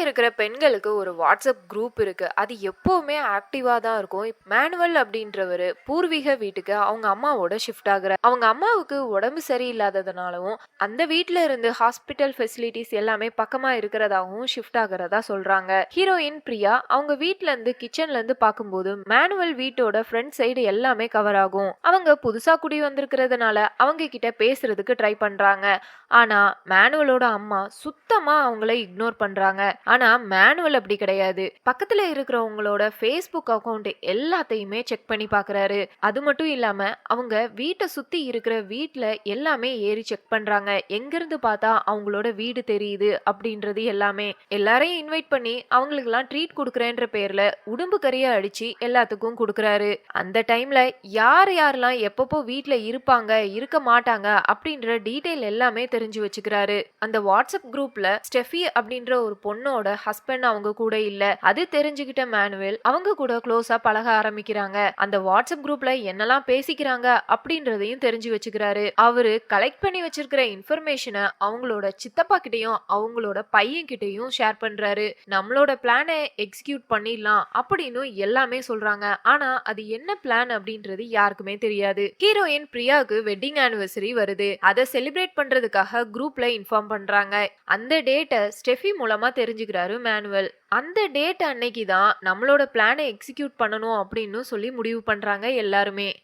இருக்கிற பெண்களுக்கு ஒரு வாட்ஸ்அப் குரூப் இருக்கு. அது எப்பவுமே ஆக்டிவா தான் இருக்கும். மேனுவல் அப்படின்றவரு பூர்வீக வீட்டுக்கு அவங்க அம்மாவோட ஷிஃப்ட் ஆகுற. அவங்க அம்மாவுக்கு உடம்பு சரியில்லாததுனாலவும் அந்த வீட்ல இருந்து ஹாஸ்பிட்டல் ஃபெசிலிட்டிஸ் எல்லாமே பக்கமா இருக்கிறதாகவும் ஷிஃப்ட் ஆகுறதா சொல்றாங்க. ஹீரோயின் பிரியா அவங்க வீட்ல இருந்து கிச்சன்ல இருந்து பார்க்கும்போது மேனுவல் வீட்டோட ஃப்ரண்ட் சைடு எல்லாமே கவர் ஆகும். அவங்க புதுசா குடி வந்திருக்கிறதுனால அவங்க கிட்ட பேசுறதுக்கு ட்ரை பண்றாங்க. ஆனா மேனுவலோட அம்மா சுத்தமா அவங்கள இக்னோர் பண்றாங்க. ஆனா மேனுவல் அப்படி கிடையாது. பக்கத்துல இருக்கிறவங்களோட ஃபேஸ்புக் அக்கவுண்ட் எல்லாத்தையுமே செக் பண்ணி பாக்குறாரு. அது மட்டும் இல்லாம அவங்க வீட்டை சுத்தி இருக்கிற வீட்ல எல்லாமே ஏறி செக் பண்றாங்க. எங்க இருந்து பார்த்தா அவங்களோட வீடு தெரியுது அப்படின்றது எல்லாமே. எல்லாரையும் இன்வைட் பண்ணி அவங்களுக்கு எல்லாம் ட்ரீட் கொடுக்கறேன்ற பேர்ல உடம்பு கறிய அடிச்சு எல்லாத்துக்கும் கொடுக்கறாரு. அந்த டைம்ல யார் யாரெல்லாம் எப்பப்போ வீட்ல இருப்பாங்க இருக்க மாட்டாங்க அப்படின்ற டீடைல் எல்லாமே தெரிஞ்சு வச்சுக்கிறாரு. அந்த வாட்ஸ்அப் குரூப்ல ஸ்டெஃபி அப்படின்ற ஒரு பொண்ணோட ஹஸ்பண்ட் அவங்க கூட இல்ல. அது தெரிஞ்சுக்கிட்ட மேனுவல் அவங்க கூட க்ளோஸா பழக ஆரம்பிக்கிறாங்க. அந்த வாட்ஸ்அப் குரூப்ல என்னெல்லாம் பேசிக்கிறாங்க அப்படின்றதையும் தெரிஞ்சு வச்சுக்கிறாரு. அவரு கலெக்ட் பண்ணி வச்சிருக்கிற இன்ஃபர்மேஷனை அவங்களோட சித்தப்பா கிட்டையும் அவங்களோட பையன் கிட்டையும் ஷேர் பண்றாரு. நம்மளோட பிளானை எக்ஸிக்யூட் பண்ணிடலாம் அப்படின்னு எல்லாமே சொல்றாங்க. ஆனா அது என்ன பிளான் அப்படின்றது யாருக்குமே தெரியாது. ஹீரோயின் பிரியாவுக்கு வெட்டிங் ஆனிவர்சரி வருது. அதை செலிப்ரேட் பண்றதுக்காக குரூப்ல இன்ஃபார்ம் பண்றாங்க. அந்த டேட்டை ஸ்டெஃபி மூலமா தெரிஞ்சுக்கிறாரு மேனுவல். அந்த டேட் அன்னைக்கு தான் நம்மளோட பிளானை எக்ஸிக்யூட் பண்ணணும் அப்படின்னு சொல்லி முடிவு பண்றாங்க எல்லாருமே.